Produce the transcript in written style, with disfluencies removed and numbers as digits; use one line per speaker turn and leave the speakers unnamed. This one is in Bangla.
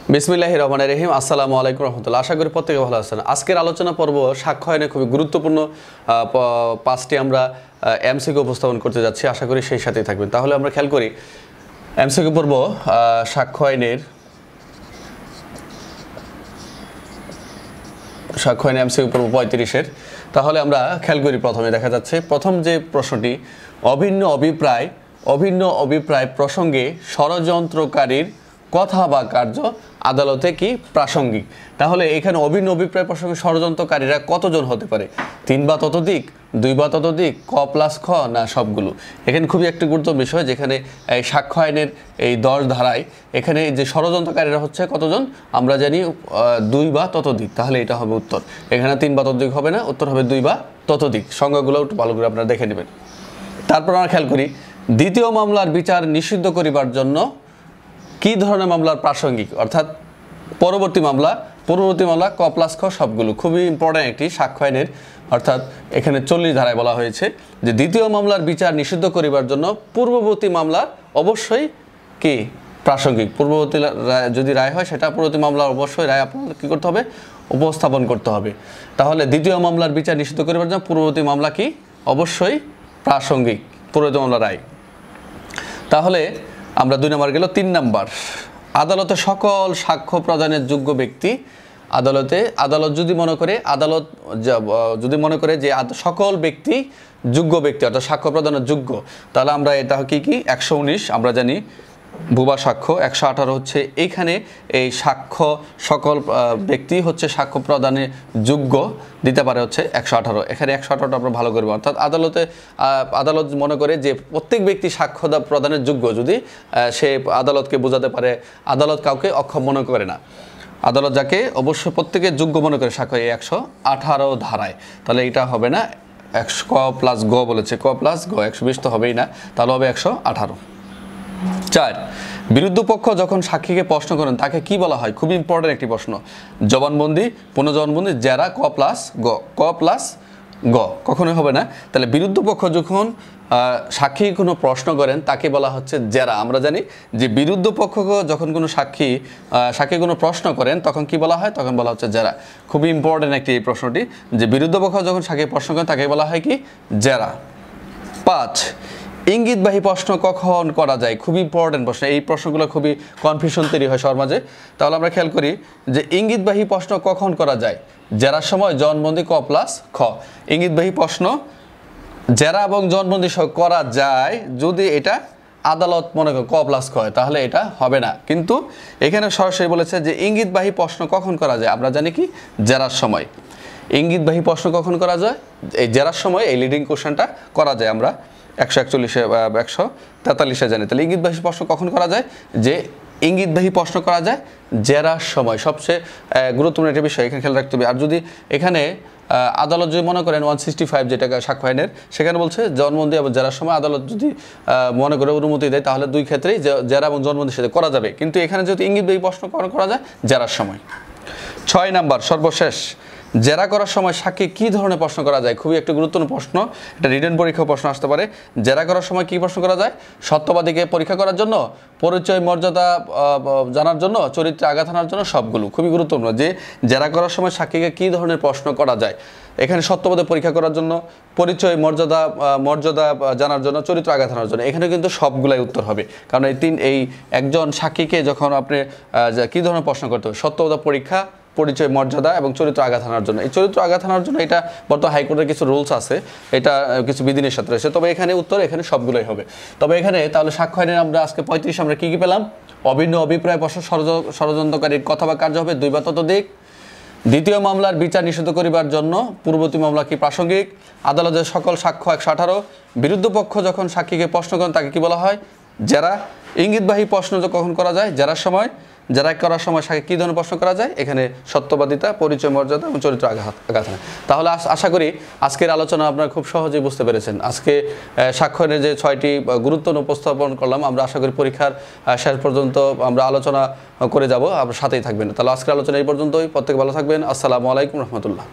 বিসমিল্লাহির রহমানির রহিম। আসসালামু আলাইকুম রহমতুল্লাহ। আশা করি প্রত্যেকে ভালো আছেন। আজকের আলোচনা পর্ব সাক্ষ্য আইনে খুবই গুরুত্বপূর্ণ 5টি আমরা এমসিকিউ উপস্থাপন করতে যাচ্ছি। আশা করি সেই সাথেই থাকবেন। তাহলে আমরা খেয়াল করি এমসিকিউ পর্ব সাক্ষ্য আইন এমসিকিউ পর্ব 35-এর। তাহলে আমরা খেয়াল করি, প্রথমে দেখা যাচ্ছে প্রথম যে প্রশ্নটি, অভিন্ন অভিপ্রায় প্রসঙ্গে ষড়যন্ত্রকারীর কথা বা কার্য আদালতে কি প্রাসঙ্গিক। তাহলে এখানে অভিন্ন অভিপ্রায় প্রসঙ্গে ষড়যন্ত্রকারীরা কতজন হতে পারে? 3 বা ততোধিক, 2 বা ততোধিক, ক প্লাস খ, না সবগুলো? এখানে খুবই একটি গুরুত্বপূর্ণ বিষয়, যেখানে এই সাক্ষ্য আইনের এই 10 ধারায় এখানে যে ষড়যন্ত্রকারীরা হচ্ছে কতজন? আমরা জানি 2 বা ততোধিক। তাহলে এটা হবে উত্তর। এখানে 3 বা ততোধিক হবে না, উত্তর হবে 2 বা ততোধিক। সংজ্ঞাগুলো একটু ভালো করে আপনারা দেখে নেবেন। তারপর আমরা খেয়াল করি, দ্বিতীয় মামলার বিচার নিষিদ্ধ করিবার জন্য কি ধরনের মামলার প্রাসঙ্গিক, অর্থাৎ পূর্ববর্তী মামলা ক প্লাস খ সবগুলো। খুবই ইম্পর্ট্যান্ট একটি সাক্ষ্য আইনের, অর্থাৎ এখানে 40 ধারায় বলা হয়েছে যে দ্বিতীয় মামলার বিচার নিষিদ্ধ করিবার জন্য পূর্ববর্তী মামলার অবশ্যই কি প্রাসঙ্গিক। পূর্ববর্তী যদি রায় হয়, সেটা পূর্ববর্তী মামলার অবশ্যই রায় আপনাদের কী করতে হবে? উপস্থাপন করতে হবে। তাহলে দ্বিতীয় মামলার বিচার নিষিদ্ধ করিবার জন্য পূর্ববর্তী মামলা কি অবশ্যই প্রাসঙ্গিক, পূর্ববর্তী মামলার রায়। তাহলে আমরা 2 নম্বর গেল। 3 নম্বর, আদালতে সকল সাক্ষ্য প্রদানের যোগ্য ব্যক্তি। আদালত যদি মনে করে যে সকল ব্যক্তি যোগ্য ব্যক্তি, অর্থাৎ সাক্ষ্য প্রদানের যোগ্য, তাহলে আমরা এটা কি 119 আমরা জানি ভুয়া সাক্ষ্য। 118 হচ্ছে এইখানে এই সাক্ষ্য সকল ব্যক্তি হচ্ছে সাক্ষ্য প্রদানে যোগ্য দিতে পারে হচ্ছে 118। এখানে 118টা আমরা ভালো করবো, অর্থাৎ আদালত মনে করে যে প্রত্যেক ব্যক্তি সাক্ষ্য প্রদানের যোগ্য, যদি সে আদালতকে বোঝাতে পারে, আদালত কাউকে অক্ষম মনে করে না, আদালত যাকে অবশ্যই প্রত্যেকে যোগ্য মনে করে সাক্ষ্য, এই 118 ধারায়। তাহলে এটা হবে না, ক প্লাস গ বলেছে, ক প্লাস গ, 120 তো হবেই না, তাহলে হবে 118। 4, বিরুদ্ধ পক্ষ যখন সাক্ষীকে প্রশ্ন করেন তাকে কি বলা হয়? খুবই ইম্পর্টেন্ট একটি প্রশ্ন। জবানবন্দি, পুনঃজবানবন্দি, জেরা, ক প্লাস গ কখনোই হবে না। তাহলে বিরুদ্ধ পক্ষ যখন সাক্ষী কোনো প্রশ্ন করেন তাকে বলা হচ্ছে জেরা। আমরা জানি যে বিরুদ্ধ পক্ষ যখন কোনো সাক্ষী কোনো প্রশ্ন করেন তখন কি বলা হয়? তখন বলা হচ্ছে জেরা। খুবই ইম্পর্টেন্ট একটি এই প্রশ্নটি, যে বিরুদ্ধ পক্ষ যখন সাক্ষী প্রশ্ন করেন তাকে বলা হয় কি জেরা। 5, ইঙ্গিতবাহী প্রশ্ন কখন করা যায়? খুবই ইম্পর্টেন্ট প্রশ্ন। এই প্রশ্নগুলো খুবই কনফিউশন তৈরি হয় সমাজে। তাহলে আমরা খেয়াল করি যে ইঙ্গিতবাহী প্রশ্ন কখন করা যায়? জেরার সময়, জবানবন্দি, ক প্লাস খ। ইঙ্গিতবাহী প্রশ্ন জেরা এবং জবানবন্দি সহ করা যায় যদি এটা আদালত মনে করে ক প্লাস খ হয়, তাহলে এটা হবে না। কিন্তু এখানে সরাসরি বলেছে যে ইঙ্গিতবাহী প্রশ্ন কখন করা যায়। আমরা জানি কি জেরার সময়। ইঙ্গিতবাহী প্রশ্ন কখন করা যায়? এই জেরার সময় এই লিডিং কোশ্চেনটা করা যায়। আমরা 143-143 জানি। তাহলে ইঙ্গিতবাহী প্রশ্ন কখন করা যায়? যে ইঙ্গিতবাহী প্রশ্ন করা যায় জেরার সময়। সবচেয়ে গুরুত্বপূর্ণ একটা বিষয় এখানে খেয়াল রাখতে হবে। আর যদি এখানে আদালত যদি মনে করেন 165 যেটা সাক্ষ্য আইনের, সেখানে বলছে জবানবন্দি এবং জেরার সময় আদালত যদি মনে করে অনুমতি দেয়, তাহলে 2 ক্ষেত্রেই জেরা এবং জবানবন্দির সাথে করা যাবে। কিন্তু এখানে যদি ইঙ্গিতবাহী প্রশ্ন করা যায় জেরার সময়। 6 নম্বর সর্বশেষ, জেরা করার সময় সাক্ষী কি ধরনের প্রশ্ন করা যায়? খুবই একটা গুরুত্বপূর্ণ প্রশ্ন, এটা রিটেন পরীক্ষা প্রশ্ন আসতে পারে। জেরা করার সময় কি প্রশ্ন করা যায়? সত্যবাদীকে পরীক্ষা করার জন্য, পরিচয় মর্যাদা জানার জন্য, চরিত্রে আঘাত আনার জন্য, সবগুলো। খুবই গুরুত্বপূর্ণ যে জেরা করার সময় সাক্ষীকে কি ধরনের প্রশ্ন করা যায়। এখানে সত্যবাদী পরীক্ষা করার জন্য, পরিচয় মর্যাদা জানার জন্য, চরিত্র আঘাত আনার জন্য। এখানে কিন্তু সবগুলাই উত্তর হবে, কারণ এই একজন সাক্ষীকে যখন আপনি কি ধরনের প্রশ্ন করতে হবে? সত্যবাদী পরীক্ষা, পরিচয় মর্যাদা এবং চরিত্র আঘাত আনার জন্য। এই চরিত্র আঘাত আনার জন্য এটা বর্তমান হাইকোর্টের কিছু রুলস আছে, এটা কিছু বিধিনিষেধ সাথে রয়েছে। তবে এখানে উত্তর এখানে সবগুলোই হবে। তবে এখানে তাহলে সাক্ষ্য আইনের আমরা আজকে 35 আমরা কি পেলাম? অভিন্ন অভিপ্রায় প্রশ্ন ষড়যন্ত্রকারীর কথা বা কার্য হবে 2 বা ততোধিক। দ্বিতীয় মামলার বিচার নিষিদ্ধ করিবার জন্য পূর্ববর্তী মামলা কি প্রাসঙ্গিক। আদালতের সকল সাক্ষ্য 118। বিরুদ্ধ পক্ষ যখন সাক্ষীকে প্রশ্ন করেন তাকে কি বলা হয়? জেরা। ইঙ্গিতবাহী প্রশ্ন কখন করা যায়? জেরার সময়। জেরা করার সময় সাক্ষী কী ধরনের প্রশ্ন করা যায়? এখানে সত্যবাদিতা, পরিচয় মর্যাদা এবং চরিত্র আঘাত আনা। তাহলে আশা করি আজকের আলোচনা আপনারা খুব সহজেই বুঝতে পেরেছেন। আজকে সাক্ষ্যের যে 6টি গুরুত্বপূর্ণ উপস্থাপন করলাম, আমরা আশা করি পরীক্ষার শেষ পর্যন্ত আমরা আলোচনা করে যাব, আপনার সাথেই থাকবেন। তাহলে আজকের আলোচনা এই পর্যন্তই। প্রত্যেকে ভালো থাকবেন। আসসালামু আলাইকুম রহমতুল্লাহ।